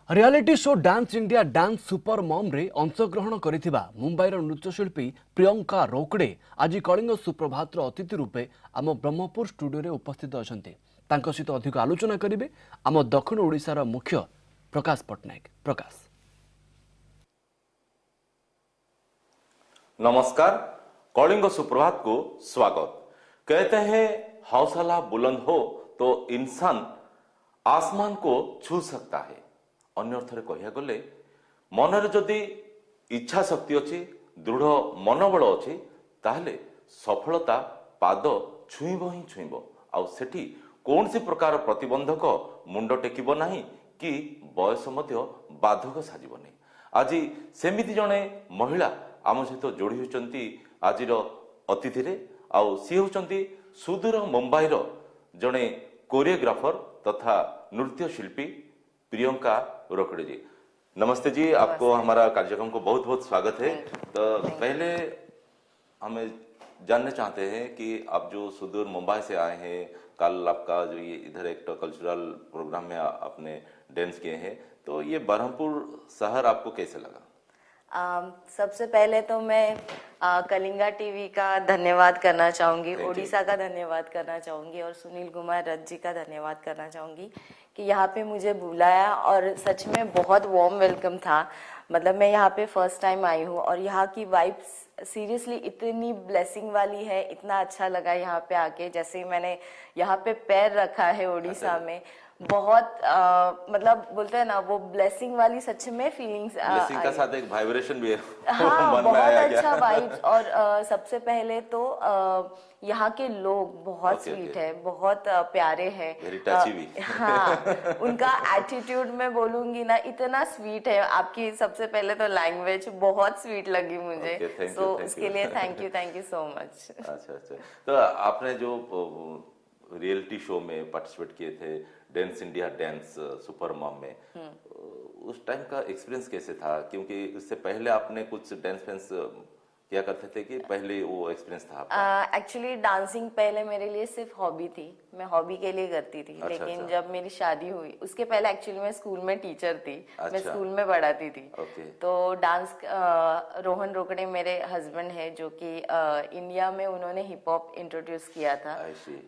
Reality show dance India dance super मम रे अंशग्रहण करिथिबा मुंबईर नृत्यशिल्पी प्रियंका रोकड़े आज कलिंग सुप्रभातर अतिथि रूपे आम ब्रह्मपुर स्टूडियो रे उपस्थित अछंती। तांको सहित अधिक आलोचना करिवे आम दक्षिण ओडिशार मुख्य प्रकाश पट्टनायक। प्रकाश नमस्कार, कलिंग सुप्रभात को स्वागत। कहते हैं हौसला बुलंद हो तो इंसान आसमान को छू सकता है। अन्य अर्थरे कहिया गले मनरे जदि इच्छा शक्ति अच्छी दृढ़ मनोबल अच्छी ताहले सफलता पाद छुईब ही छुईब आउ सेठी कौन सी प्रकार प्रतिबंधक मुंड टेकिब नहीं कि बयस मध्य बाधक साजिब नहीं। आज सेमिति जने महिला आम सहित जोड़ी होती आज अतिथि रे आउ सी होती सुदूर मुंबईर जड़े कोरियोग्राफर तथा नृत्य शिल्पी प्रियंका रोकड़े जी। नमस्ते जी, आपको हमारा कार्यक्रम को बहुत बहुत स्वागत है। तो पहले हमें जानना चाहते हैं कि आप जो सुदूर मुंबई से आए हैं, कल आपका जो ये इधर एक कल्चरल प्रोग्राम में आपने डांस किए हैं, तो ये बरहमपुर शहर आपको कैसे लगा? सबसे पहले तो मैं कलिंगा टीवी का धन्यवाद करना चाहूँगी, ओडिशा का धन्यवाद करना चाहूँगी और सुनील कुमार रथ जी का धन्यवाद करना चाहूँगी कि यहाँ पे मुझे बुलाया और सच में बहुत वार्म वेलकम था। मतलब मैं यहाँ पे फर्स्ट टाइम आई हूँ और यहाँ की वाइब्स सीरियसली इतनी ब्लेसिंग वाली है, इतना अच्छा लगा यहाँ पे आके। जैसे ही मैंने यहाँ पे पैर रखा है ओडिशा में, बहुत मतलब बोलते हैं ना वो ब्लेसिंग वाली सच में फीलिंग्स ब्लेसिंग का साथ एक वाइब्रेशन भी है। हाँ, मन में बहुत आया अच्छा क्या? वाइब्स। और सबसे पहले तो यहाँ के लोग बहुत स्वीट है, बहुत प्यारे हैं। वेरी टची भी। हाँ, उनका एटीट्यूड मैं बोलूंगी ना इतना स्वीट है। आपकी सबसे पहले तो लैंग्वेज बहुत स्वीट लगी मुझे, सो उसके लिए थैंक यू सो मच। अच्छा अच्छा, तो आपने जो रियलिटी शो में पार्टिसिपेट किए थे dance India dance super mom में, उस टाइम का एक्सपीरियंस कैसे था? क्योंकि उससे पहले आपने कुछ डांस फैंस किया करते थे कि पहले वो एक्सपीरियंस था आपका? एक्चुअली डांसिंग पहले मेरे लिए सिर्फ हॉबी थी, मैं हॉबी के लिए करती थी। अच्छा, लेकिन अच्छा। जब मेरी शादी हुई उसके पहले एक्चुअली मैं स्कूल में टीचर थी। अच्छा। मैं स्कूल में पढ़ाती थी। ओके। तो डांस रोहन रोकड़े मेरे हस्बैंड है जो कि इंडिया में उन्होंने हिप हॉप इंट्रोड्यूस किया था।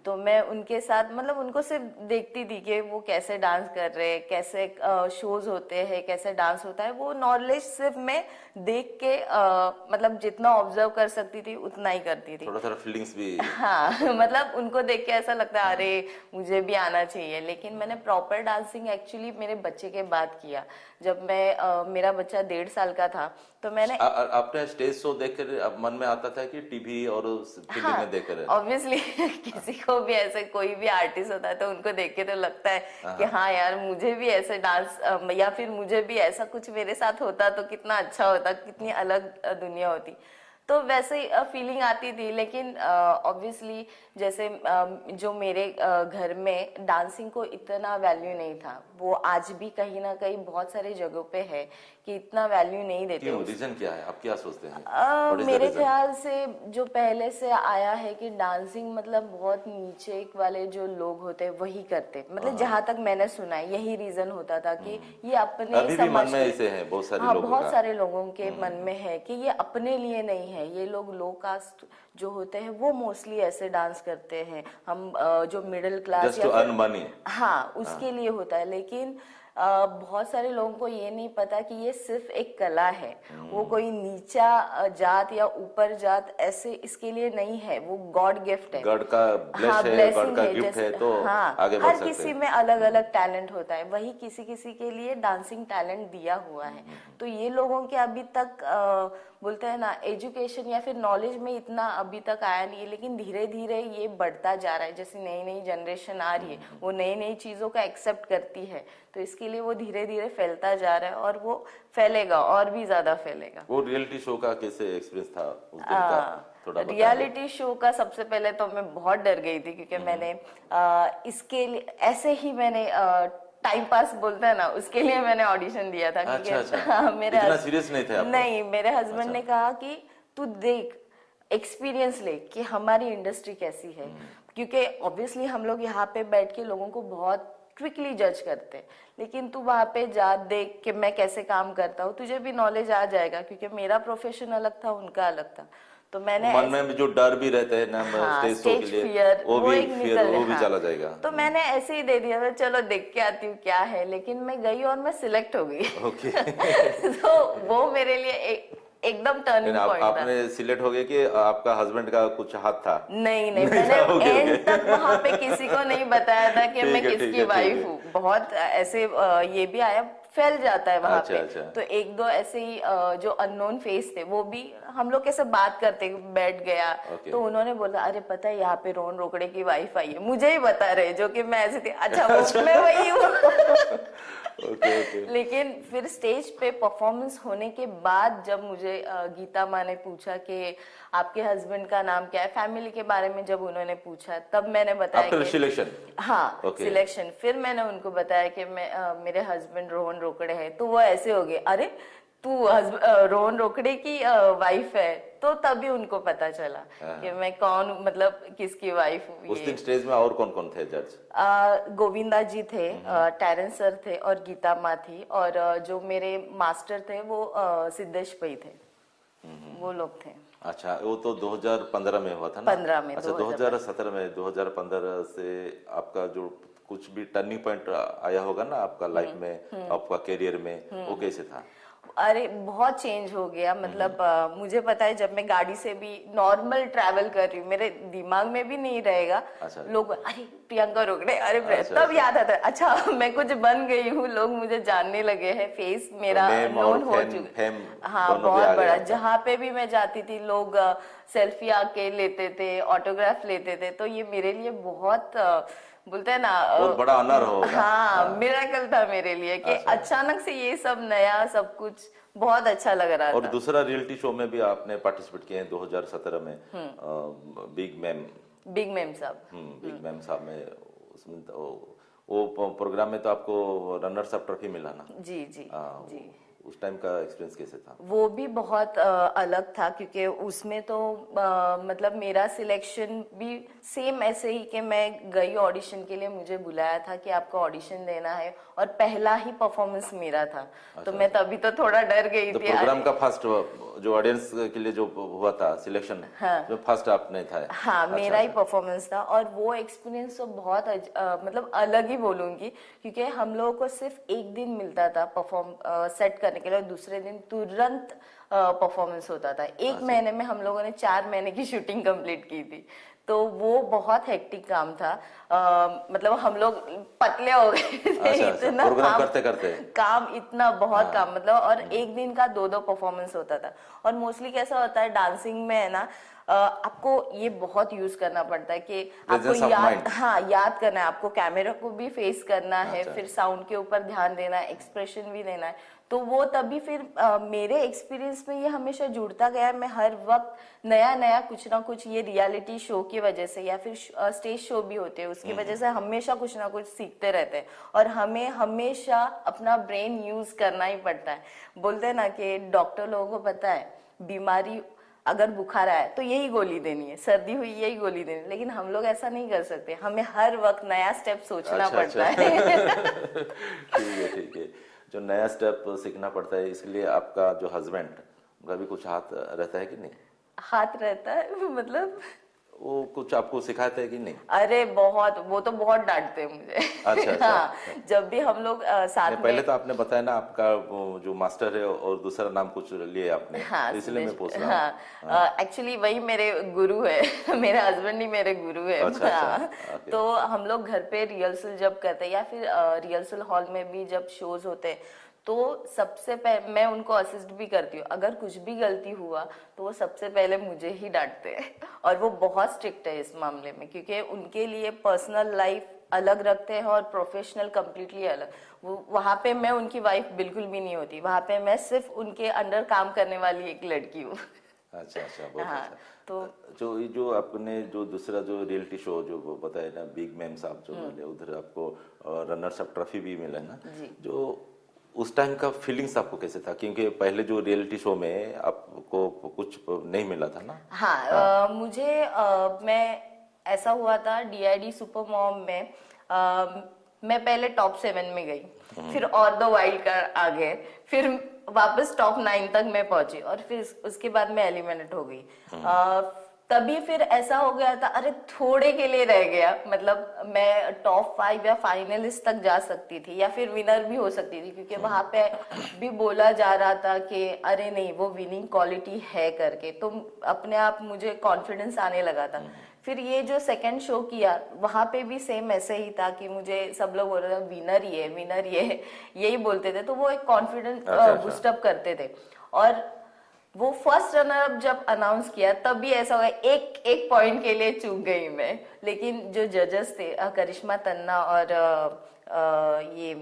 तो मैं उनके साथ मतलब उनको सिर्फ देखती थी कि वो कैसे डांस कर रहे हैं, कैसे शोज होते हैं, कैसे डांस होता है। वो नॉलेज सिर्फ मैं देख के मतलब जितना ऑब्जर्व कर सकती थी उतना ही करती थी। थोड़ा थोड़ा फीलिंग्स भी। हाँ मतलब उनको देख के ऐसा लगता है अरे मुझे भी आना चाहिए। लेकिन मैंने प्रॉपर डांसिंग एक्चुअली मेरे बच्चे के बाद किया। जब मैं मेरा बच्चा 1.5 साल का था तो मैंने आपने स्टेज शो देखकर अब मन में आता था कि टीवी और फिल्म में देखकर? ऑब्वियसली किसी को भी ऐसे कोई भी आर्टिस्ट होता है तो उनको देख के तो लगता है कि हाँ यार मुझे भी ऐसे डांस या फिर मुझे भी ऐसा कुछ मेरे साथ होता तो कितना अच्छा होता, कितनी अलग दुनिया होती। तो वैसे फीलिंग आती थी। लेकिन ऑब्वियसली जैसे जो मेरे घर में डांसिंग को इतना वैल्यू नहीं था, वो आज भी कहीं ना कहीं बहुत सारी जगहों पे है कि इतना वैल्यू नहीं देते। क्यों? रीजन क्या है? आप क्या सोचते हैं? मेरे ख्याल से जो पहले से आया है कि डांसिंग मतलब बहुत नीचे वाले जो लोग होते हैं वही करते, मतलब जहां तक मैंने सुना है यही रीजन होता था कि ये अपने अभी भी मन में ऐसे हैं बहुत सारे लोगों बहुत का। सारे लोगों के मन में है कि ये अपने लिए नहीं है। ये लोग लो कास्ट जो होते हैं वो मोस्टली ऐसे डांस करते हैं। हम जो middle class just to earn money, हाँ उसके लिए होता है। लेकिन बहुत सारे लोगों को ये नहीं पता कि ये सिर्फ एक कला है। वो कोई नीचा जात या ऊपर जात ऐसे इसके लिए नहीं है, वो गॉड गिफ्ट है, गॉड का ब्लेस हाँ है, ब्लेसिंग गॉड का है। गिफ्ट है, तो हाँ आगे बढ़ हर सकते किसी हैं। में अलग अलग टैलेंट होता है, वही किसी किसी के लिए डांसिंग टैलेंट दिया हुआ है। तो ये लोगों के अभी तक बोलते हैं ना एजुकेशन या फिर नॉलेज में इतना अभी तक आया नहीं है। लेकिन धीरे धीरे ये बढ़ता जा रहा है। जैसे नई नई जनरेशन आ रही है वो नई नई चीजों का एक्सेप्ट करती है, तो इसके लिए वो धीरे धीरे फैलता जा रहा है और वो फैलेगा और भी ज्यादा फैलेगा। वो रियलिटी शो का कैसे एक्सपीरियंस था उस दिन का? थोड़ा रियलिटी शो का सबसे पहले तो मैं बहुत डर गई थी क्योंकि मैंने इसके लिए ऐसे ही मैंने टाइम पास बोलते हैं ना उसके लिए मैंने ऑडिशन दिया था। अच्छा, अच्छा। हाँ, मेरे इतना सीरियस नहीं थे आप? नहीं, मेरे हस्बैंड ने कहा कि तू देख एक्सपीरियंस ले कि हमारी इंडस्ट्री कैसी है। क्योंकि ऑब्वियसली हम लोग यहाँ पे बैठ के लोगों को बहुत स्ट्रिक्टली जज करते हैं, लेकिन तू वहां पे जा, देख कि मैं कैसे काम करता हूँ, तुझे भी नॉलेज आ जाएगा, क्योंकि मेरा प्रोफेशन अलग था, उनका अलग था। तो मैंने मन में भी जो डर भी रहते हैं ना हाँ, स्टेज शो के स्टेज लिए, फियर वो वो भी एक फियर निकल वो भी हाँ। चला जाएगा। तो मैंने ऐसे ही दे दिया था, चलो देख के आती हूँ क्या है, लेकिन मैं गई और मैं सिलेक्ट हो गई। ओके। तो वो मेरे लिए एकदम टर्निंग पॉइंट था। आपने सिलेक्ट हो गए कि आपका हस्बैंड का कुछ हाथ था? नहीं नहीं, नहीं मैंने था, ओके एंड ओके। तक वहां पे किसी को नहीं बताया था कि मैं ठीक है ठीक किसकी है ठीक वाइफ है। हूँ। बहुत ऐसे ये भी आया, फैल जाता है वहां अच्छा पे। अच्छा। तो एक दो ऐसे ही जो अननोन फेस थे, वो भी हम लोग कैसे बात करते बैठ गया। ओके। तो उन्होंने बोला, अरे पता है यहाँ पे रोहन रोकड़े की वाइफ आई है, मुझे ही बता रहे, जो कि मैं ऐसी थी, अच्छा वो मैं वही हूँ। Okay okay. लेकिन फिर स्टेज पे परफॉर्मेंस होने के बाद जब मुझे गीता माँ ने पूछा कि आपके हस्बैंड का नाम क्या है, फैमिली के बारे में जब उन्होंने पूछा, तब मैंने बताया आफ्टर कि सिलेक्शन? हाँ, ओके। सिलेक्शन। फिर मैंने उनको बताया कि मैं मेरे हस्बैंड रोहन रोकड़े हैं। तो वो ऐसे हो गए, अरे तू रोहन रोकड़े की वाइफ है। तो तभी उनको पता चला कि मैं कौन, मतलब किसकी वाइफ हूँ। उस ये दिन स्टेज में और कौन कौन थे जज? गोविंदा जी थे, टैरेंस सर थे और गीता माँ थी, और जो मेरे मास्टर थे वो सिद्धेश भाई थे, वो लोग थे। अच्छा, वो तो 2015 में हुआ था ना? 15 में, अच्छा, 2017 में, 2015 से आपका जो कुछ भी टर्निंग पॉइंट आया होगा ना आपका लाइफ में, आपका करियर में, वो कैसे था? अरे बहुत चेंज हो गया, मतलब मुझे पता है, जब मैं गाड़ी से भी नॉर्मल ट्रैवल कर रही हूँ, मेरे दिमाग में भी नहीं रहेगा। अच्छा। लोग अरे प्रियंका रोकड़े, अरे अच्छा, तब अच्छा। याद आता है, अच्छा मैं कुछ बन गई हूँ, लोग मुझे जानने लगे हैं, फेस मेरा नेम और नोन हो फेम चुका। हाँ, दोनों भी बहुत आ गए बड़ा। आपका। जहाँ पे भी मैं जाती थी, लोग सेल्फी आके लेते थे, ऑटोग्राफ लेते थे। तो ये मेरे लिए बहुत बोलते हैं ना, बहुत बड़ा ऑनर होगा। हाँ, हाँ। मिरेकल था मेरे लिए कि अच्छा। अचानक से ये सब नया, सब कुछ बहुत अच्छा लग रहा और था। दूसरा रियलिटी शो में भी आपने पार्टिसिपेट किए हैं 2017 में, बिग मैम। बिग मैम साहब। बिग मैम साहब में, उसमें तो वो प्रोग्राम में तो आपको रनर्स अप ट्रॉफी मिला ना? जी जी हाँ, जी। उस टाइम का एक्सपीरियंस कैसे था? वो भी बहुत अलग था, क्योंकि उसमें तो मतलब मेरा सिलेक्शन भी सेम ऐसे ही कि मैं गई ऑडिशन के लिए, मुझे बुलाया था कि आपको ऑडिशन देना है, और पहला ही परफॉर्मेंस मेरा था। तो मैं तभी तो थोड़ा डर गई तो थी। प्रोग्राम का फर्स्ट जो ऑडियंस के लिए जो हुआ था सिलेक्शन, हाँ, जो फर्स्ट आपने था? हाँ, अच्छा, मेरा ही अच्छा। परफॉर्मेंस था। और वो एक्सपीरियंस तो बहुत मतलब अलग ही बोलूंगी, क्योंकि हम लोगों को सिर्फ एक दिन मिलता था परफॉर्म सेट करने के लिए, और दूसरे दिन तुरंत परफॉर्मेंस होता था। एक महीने में हम लोगों ने 4 महीने की शूटिंग कंप्लीट की थी। तो वो बहुत हेक्टिक काम था। मतलब हम लोग पतले हो गए थे, अच्छा अच्छा, इतना प्रोग्राम काम, करते करते। काम इतना बहुत काम, मतलब। और एक दिन का 2-2 परफॉर्मेंस होता था। और मोस्टली कैसा होता है डांसिंग में, है ना, आपको ये बहुत यूज करना पड़ता है कि आपको प्रेजेंस ऑफ याद, माइंड। हाँ, याद करना है, आपको कैमरा को भी फेस करना है, अच्छा। फिर साउंड के ऊपर ध्यान देना है, एक्सप्रेशन भी देना है। तो वो तभी फिर मेरे एक्सपीरियंस में ये हमेशा जुड़ता गया। मैं हर वक्त नया नया कुछ ना कुछ, ये रियलिटी शो की वजह से या फिर स्टेज शो भी होते हैं, उसकी वजह से हमेशा कुछ ना कुछ सीखते रहते हैं। और हमें हमेशा अपना ब्रेन यूज करना ही पड़ता है। बोलते हैं ना कि डॉक्टर लोगों को पता है, बीमारी अगर बुखार आया तो यही गोली देनी है, सर्दी हुई यही गोली देनी है, लेकिन हम लोग ऐसा नहीं कर सकते। हमें हर वक्त नया स्टेप सोचना अच्छा पड़ता अच्छा। है। ठीक है ठीक है। जो नया स्टेप सीखना पड़ता है, इसलिए आपका जो हस्बैंड, उनका भी कुछ हाथ रहता है कि नहीं? हाथ रहता है, मतलब वो कुछ आपको सिखाते हैं कि नहीं? अरे बहुत, वो तो बहुत डांटते हैं अच्छा मुझे। अच्छा। हाँ, जब भी हम लोग नहीं, साथ पहले में। तो आपने बताया ना आपका वो जो मास्टर है और दूसरा नाम कुछ लिए आपने, हाँ, तो इसलिए सिद्धेश, मैं पूछ रहा हूँ। हाँ, एक्चुअली वही मेरे गुरु है। मेरे हस्बैंड ही मेरे गुरु है। अच्छा अच्छा। हाँ, ओके। तो हम लोग घर पे रिहर्सल जब करते हैं, या फिर रिहर्सल हॉल में भी जब शोज होते हैं, तो सबसे पहले मैं उनको असिस्ट भी करती हूँ। अगर कुछ भी गलती हुआ तो वो सबसे पहले मुझे ही डांटते हैं। और वो बहुत स्ट्रिक्ट है इस मामले में, क्योंकि उनके लिए पर्सनल लाइफ अलग रखते हैं और प्रोफेशनल कंप्लीटली अलग। वो वहां पे मैं उनकी वाइफ बिल्कुल भी नहीं होती, वहां पे मैं सिर्फ उनके अंडर काम करने वाली एक लड़की हूँ। अच्छा अच्छा, बहुत हाँ, अच्छा। तो जो आपने जो दूसरा जो रियलिटी शो जो वो बताया ना, बिग मैम साहब जो मिले, उधर आपको रनर्स अप ट्रॉफी भी मिला ना? जी। जो उस टाइम का फीलिंग्स आपको कैसे था, क्योंकि पहले जो रियलिटी शो में आपको कुछ नहीं मिला था ना? हाँ, हाँ। मुझे मैं ऐसा हुआ था डीआईडी सुपर मॉम में। मैं पहले टॉप 7 में गई, फिर और 2 वाइल्ड कार्ड आ गए, फिर वापस टॉप 9 तक मैं पहुंची और फिर उसके बाद मैं एलिमिनेट हो गई। तभी फिर ऐसा हो गया था, अरे थोड़े के लिए रह गया, मतलब मैं टॉप 5 या फाइनलिस्ट तक जा सकती थी या फिर विनर भी हो सकती थी, क्योंकि वहां पे भी बोला जा रहा था कि अरे नहीं वो विनिंग क्वालिटी है करके, तो अपने आप मुझे कॉन्फिडेंस आने लगा था। फिर ये जो सेकंड शो किया वहां पे भी सेम ऐसे ही था कि मुझे सब लोग बोल रहे थे विनर ये है, विनर ये है, यही बोलते थे, तो वो एक कॉन्फिडेंस अच्छा। बूस्टअप करते थे। और वो फर्स्ट रनर अप जब अनाउंस किया तब भी ऐसा हुआ, एक एक पॉइंट के लिए चूक गई मैं, लेकिन जो जजेस थे करिश्मा तन्ना और ये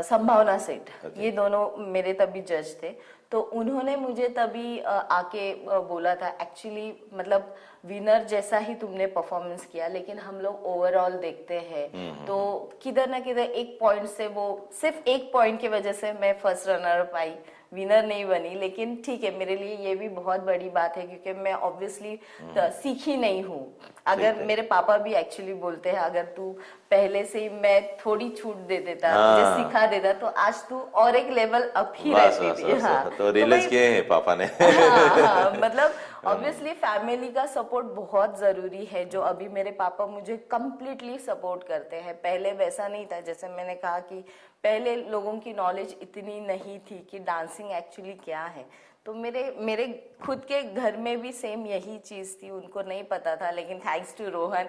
संभावना सेठ, अच्छा। ये दोनों मेरे तभी जज थे। तो उन्होंने मुझे तभी आके बोला था, एक्चुअली मतलब विनर जैसा ही तुमने परफॉर्मेंस किया, लेकिन हम लोग ओवरऑल देखते हैं तो किधर ना किधर एक पॉइंट से, वो सिर्फ एक पॉइंट की वजह से मैं first runner up I, winner नहीं बनी। लेकिन ठीक है, मेरे लिए ये भी बहुत बड़ी बात है, क्योंकि मैं ऑब्वियसली सीखी नहीं हूँ। अगर ठीक है। मेरे पापा भी एक्चुअली बोलते हैं, अगर तू पहले से ही मैं थोड़ी छूट दे देता, तुझे हाँ। सिखा देता, तो आज तू और एक लेवल अप ही बस रहती बस थी। बस हाँ, तो तो रियलाइज भाई किए हैं पापा ने। हाँ, मतलब ऑब्वियसली फैमिली का सपोर्ट बहुत जरूरी है, जो अभी मेरे पापा मुझे कंप्लीटली सपोर्ट करते हैं। पहले वैसा नहीं था, जैसे मैंने कहा कि पहले लोगों की नॉलेज इतनी नहीं थी कि डांसिंग एक्चुअली क्या है। तो मेरे मेरे खुद के घर में भी सेम यही चीज थी, उनको नहीं पता था, लेकिन थैंक्स टू रोहन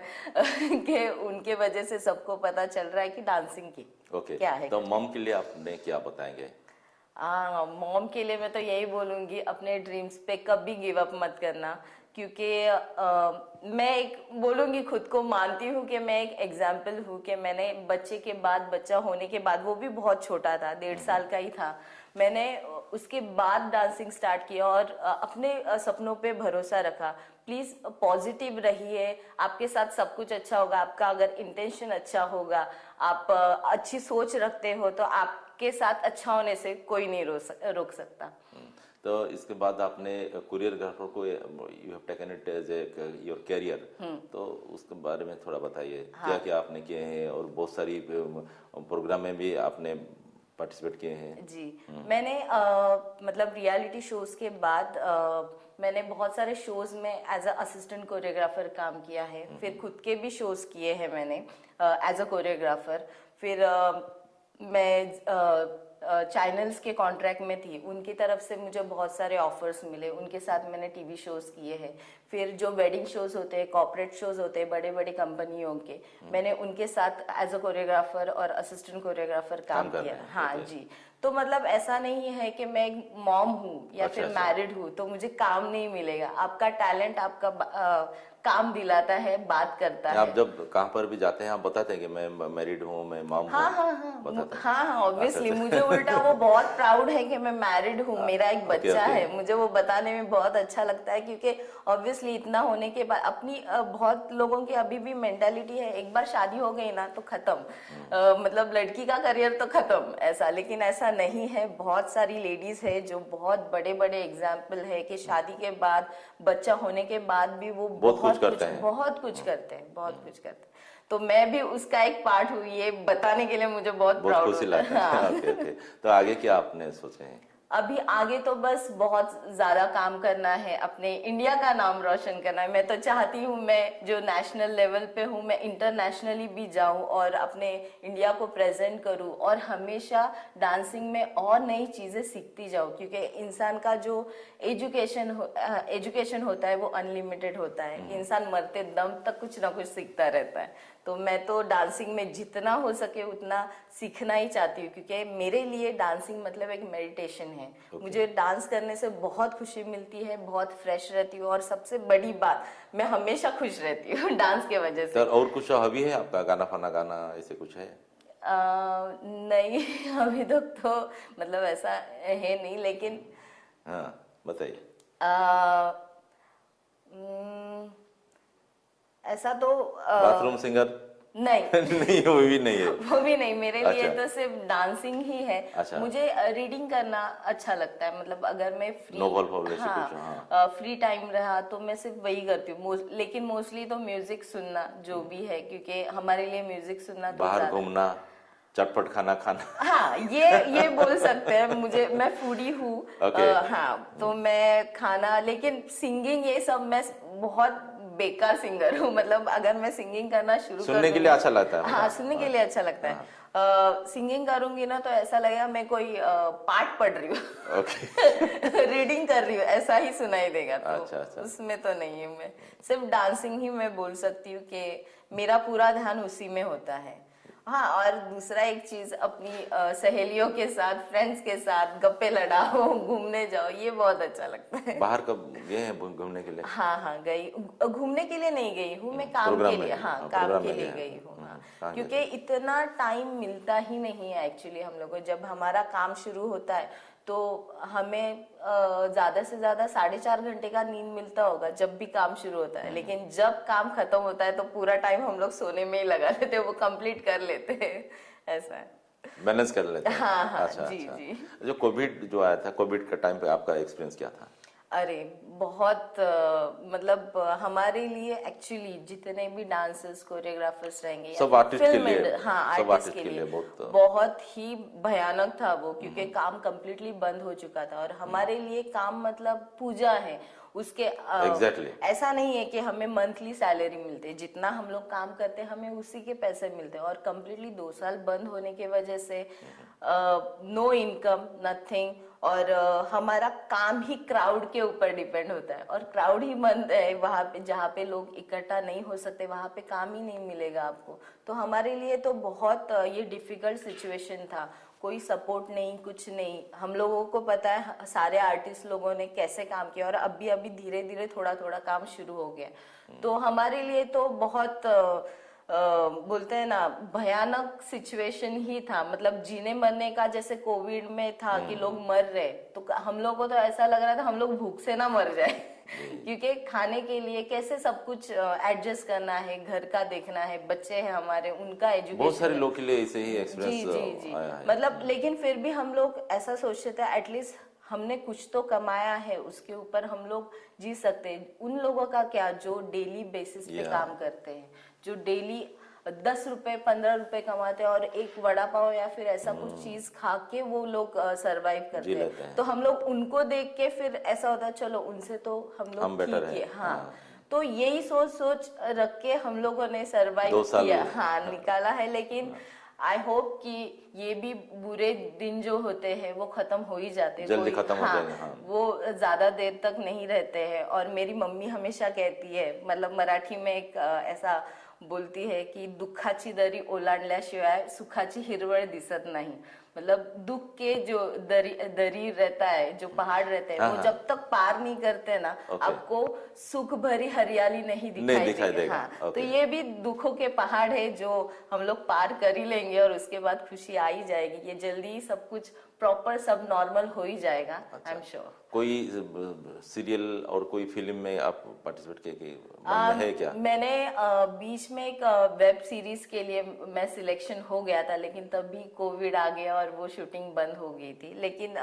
के उनके वजह से सबको पता चल रहा है कि डांसिंग की ओके, क्या है। तो मॉम के लिए आपने क्या बताएंगे? हाँ, मॉम के लिए मैं तो यही बोलूंगी, अपने ड्रीम्स पे कभी गिव अप मत करना, क्योंकि मैं एक बोलूंगी, खुद को मानती हूँ कि मैं एक एग्जाम्पल हूँ कि मैंने बच्चे के बाद, बच्चा होने के बाद, वो भी बहुत छोटा था, 1.5 साल का ही था, मैंने उसके बाद डांसिंग स्टार्ट किया और अपने सपनों पे भरोसा रखा। प्लीज पॉजिटिव रहिए, आपके साथ सब कुछ अच्छा होगा, आपका अगर इंटेंशन अच्छा होगा, आप अच्छी सोच रखते हो, तो आपके साथ अच्छा होने से कोई नहीं रोक सकता। तो इसके बाद आपने कोरियोग्राफर को, you have taken it as a your career, तो उसके बारे में थोड़ा बताइए। क्या क्या आपने किए हैं, और बहुत सारी प्रोग्राम में भी आपने पार्टिसिपेट किए हैं। जी, मैंने मतलब रियलिटी शोज के बाद मैंने बहुत सारे शोज में एज अ असिस्टेंट कोरियोग्राफर काम किया है, फिर खुद के भी शोज किए हैं मैंने एज अ कोरियोग्राफर। फिर मैं चैनल्स के कॉन्ट्रैक्ट में थी, उनकी तरफ से मुझे बहुत सारे ऑफर्स मिले, उनके साथ मैंने टीवी शोज किए हैं। फिर जो वेडिंग शोज होते हैं, कॉर्पोरेट शोज होते हैं बड़े बड़े कंपनियों के, मैंने उनके साथ एज अ कोरियोग्राफर और असिस्टेंट कोरियोग्राफर काम कर किया। रहे हैं, हाँ ओके। जी, तो मतलब ऐसा नहीं है कि मैं एक मॉम हूँ या अच्छा, फिर अच्छा। मैरिड हूँ तो मुझे काम नहीं मिलेगा। आपका टैलेंट आपका काम दिलाता है, बात करता आप है। जब कहाँ पर भी जाते हैं आप बताते हैं कि मैं मैरिड हूँ, मैं मॉम हूँ, हाँ हाँ हाँ बताते हैं? हाँ हाँ, अच्छा ऑब्वियसली मुझे अच्छा। उल्टा वो बहुत प्राउड है कि मैं मैरिड हूँ, मेरा एक ओके बच्चा ओके। है, मुझे वो बताने में बहुत अच्छा लगता है, क्योंकि ऑब्वियसली इतना होने के बाद अपनी बहुत लोगों की अभी भी मेंटालिटी है, एक बार शादी हो गई ना तो खत्म, मतलब लड़की का करियर तो खत्म ऐसा, लेकिन ऐसा नहीं है। बहुत सारी लेडीज है जो बहुत बड़े बड़े एग्जाम्पल है कि शादी के बाद, बच्चा होने के बाद भी वो बहुत कुछ करते हैं। बहुत कुछ करते हैं, बहुत कुछ करते हैं। तो मैं भी उसका एक पार्ट हुई, ये बताने के लिए मुझे बहुत बहुत प्राउड खुशी होता लगता है। है। हाँ। ओके ओके, तो आगे क्या आपने सोचे हैं? अभी आगे तो बस बहुत ज्यादा काम करना है, अपने इंडिया का नाम रोशन करना है। मैं तो चाहती हूँ मैं जो नेशनल लेवल पे हूँ, मैं इंटरनेशनली भी जाऊँ और अपने इंडिया को प्रेजेंट करूँ, और हमेशा डांसिंग में और नई चीजें सीखती जाऊँ, क्योंकि इंसान का जो एजुकेशन होता है वो अनलिमिटेड होता है, इंसान मरते दम तक कुछ ना कुछ सीखता रहता है। तो मैं तो डांसिंग में जितना हो सके उतना सीखना ही चाहती हूँ, क्योंकि मेरे लिए डांसिंग मतलब एक मेडिटेशन है। मुझे डांस करने से बहुत खुशी मिलती है, बहुत फ्रेश रहती हूँ, और सबसे बड़ी बात, मैं हमेशा खुश रहती हूँ डांस के वजह तो से। और कुछ हॉबी है आपका, गाना फाना गाना ऐसे कुछ है? नहीं, अभी तक तो मतलब ऐसा है नहीं, लेकिन हाँ, बताइए। आ, हम्म, ऐसा तो बाथरूम सिंगर? नहीं नहीं, वो भी नहीं है। वो भी नहीं, मेरे लिए अच्छा। तो सिर्फ डांसिंग ही है। अच्छा। मुझे रीडिंग करना अच्छा लगता है, मतलब अगर मैं फ्री, नोवेल वोवेल ऐसे कुछ, हाँ। फ्री टाइम रहा तो मैं सिर्फ वही करती हूँ। लेकिन मोस्टली तो म्यूजिक सुनना जो भी है, क्योंकि हमारे लिए म्यूजिक सुनना तो बाहर ज्यादा। घूमना, चटपट खाना खाना। हाँ, ये बोल सकते हैं। मैं फूडी हूँ। Okay. हाँ, तो मैं खाना, लेकिन सिंगिंग ये सब मैं बहुत बेकार सिंगर हूँ। मतलब अगर मैं सिंगिंग करना शुरू कर सुनने के लिए दूंगी- अच्छा लगता है, हाँ, मतलब। सुनने के लिए अच्छा लगता है। सिंगिंग करूंगी ना तो ऐसा लगेगा मैं कोई पाठ पढ़ रही हूँ। ओके। रीडिंग कर रही हूँ, ऐसा ही सुनाई देगा। तो अच्छा, अच्छा। उसमें तो नहीं हूँ मैं। सिर्फ डांसिंग ही मैं बोल सकती हूँ कि मेरा पूरा ध्यान उसी में होता है। हाँ, और दूसरा एक चीज, अपनी सहेलियों के साथ, फ्रेंड्स के साथ गप्पे लड़ाओ, घूमने जाओ, ये बहुत अच्छा लगता है। बाहर कब गए हैं घूमने के लिए? हाँ, गई। घूमने के लिए नहीं गई हूँ मैं, काम प्रोग्राम के में लिए। गए? हाँ, हाँ, काम प्रोग्राम के में लिए गए हैं। गई हूँ। हाँ, कहाँ गए क्योंकि थे? इतना टाइम मिलता ही नहीं है एक्चुअली हम लोग को। जब हमारा काम शुरू होता है तो हमें ज्यादा से ज्यादा 4.5 घंटे का नींद मिलता होगा जब भी काम शुरू होता है। लेकिन जब काम खत्म होता है तो पूरा टाइम हम लोग सोने में ही लगा लेते हैं, वो कंप्लीट कर लेते हैं। ऐसा है। बैलेंस कर लेते हैं। हाँ, अच्छा, जी, अच्छा। जी। जो कोविड जो आया था, कोविड के टाइम पे आपका एक्सपीरियंस क्या था? अरे बहुत मतलब हमारे लिए एक्चुअली जितने भी डांसर्स, कोरियोग्राफर्स रहेंगे या सब फिर आर्टिस्ट के फिल्म लिए, हाँ, सब आर्टिस्ट के लिए बहुत। बहुत ही भयानक था वो, क्योंकि काम कंप्लीटली बंद हो चुका था। और हमारे लिए काम मतलब पूजा है। उसके एग्जैक्टली। ऐसा नहीं है कि हमें मंथली सैलरी मिलती है। जितना हम लोग काम करते हैं हमें उसी के पैसे मिलते हैं। और कंप्लीटली 2 साल बंद होने की वजह से नो इनकम, नथिंग। और हमारा काम ही क्राउड के ऊपर डिपेंड होता है। और क्राउड ही बंद है वहां पे, जहाँ पे लोग इकट्ठा नहीं हो सकते, वहां पे काम ही नहीं मिलेगा आपको। तो हमारे लिए तो बहुत ये डिफिकल्ट सिचुएशन था। कोई सपोर्ट नहीं, कुछ नहीं। हम लोगों को पता है सारे आर्टिस्ट लोगों ने कैसे काम किया, और अभी अभी धीरे धीरे थोड़ा थोड़ा काम शुरू हो गया। तो हमारे लिए तो बहुत बोलते हैं ना, भयानक सिचुएशन ही था। मतलब जीने मरने का, जैसे कोविड में था कि लोग मर रहे, तो हम लोग को तो ऐसा लग रहा था हम लोग भूख से ना मर जाए। क्योंकि खाने के लिए कैसे सब कुछ एडजस्ट करना है, घर का देखना है, बच्चे हैं हमारे, उनका बहुत सारे एजुकेशन। लोग के लिए ऐसे ही जी, एक्सपीरियंस जी। आया है। मतलब लेकिन फिर भी हम लोग ऐसा सोचते थे एटलीस्ट हमने कुछ तो कमाया है, उसके ऊपर हम लोग जी सकते हैं। उन लोगों का क्या, जो डेली बेसिस पे Yeah. काम करते हैं, जो डेली 10 रुपए 15 रुपए कमाते हैं, और एक वड़ा पाव या फिर ऐसा कुछ चीज खा के वो लोग सरवाइव जी करते लेते हैं। हैं। तो हम लोग उनको देख के फिर ऐसा होता है चलो उनसे तो हम हम लोग better ठीक है। है। हाँ, हाँ। तो यही सोच रख के हम लोगों ने 2 सरवाइव साल। किया। हाँ, निकाला है। लेकिन आई होप कि ये भी बुरे दिन जो होते हैं वो खत्म हो ही जाते हैं। जल्दी कोई खत्म हो जाएंगे, हाँ। वो ज्यादा देर तक नहीं रहते हैं। और मेरी मम्मी हमेशा कहती है, मतलब मराठी में एक ऐसा बोलती है कि दुःखाची दरी ओलांडल्याशिवाय सुखाची हिरवळ दिसत नाही। मतलब दुख के जो दरी रहता है, जो पहाड़ रहते हैं, हाँ, वो हाँ। जब तक पार नहीं करते ना, Okay. आपको सुख भरी हरियाली नहीं दिखाई देगा। हाँ, तो Okay. ये भी दुखों के पहाड़ है जो हम लोग पार कर ही लेंगे, और उसके बाद खुशी आ ही जाएगी। ये जल्दी ही सब कुछ प्रॉपर, सब नॉर्मल हो ही जाएगा, आई एम श्योर। कोई सीरियल और कोई फिल्म में आप पार्टिसिपेट किए मन में है क्या? मैंने बीच में एक वेब सीरीज के लिए मैं सिलेक्शन हो गया था, लेकिन तभी कोविड आ गया और वो शूटिंग बंद हो गई थी। लेकिन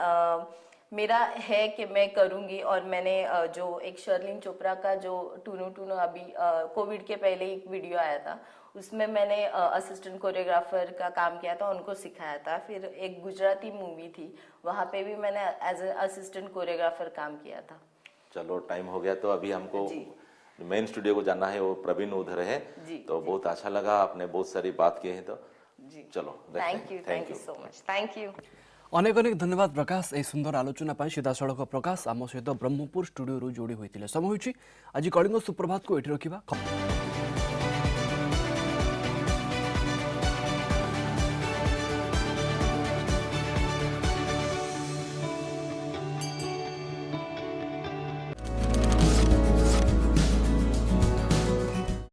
मेरा है कि मैं करूंगी। और मैंने जो एक शर्लिन चोपड़ा का जो टूनू टूनू अभी कोविड के पहले एक वीडियो आया था, उसमें मैंने असिस्टेंट कोरियोग्राफर का काम किया था, उनको सिखाया था। फिर एक गुजराती मूवी थी, वहां पे भी मैंने एज ए असिस्टेंट कोरियोग्राफर काम किया था। चलो, टाइम हो गया तो अभी हमको जी। मेन स्टूडियो को जाना है। वो प्रवीण उधर है। जी, तो बहुत अच्छा लगा, आपने बहुत सारी बात की है। तो जी, चलो, thank you so much, thank you. अनेक अनेक धन्यवाद प्रकाश ए सुंदर आलोचना पर। सीधासड़क प्रकाश आम सहित ब्रह्मपुर स्टूडियो जोड़ी होते समय होइछि। आज कलिंग सुप्रभात को एठी रखिबा।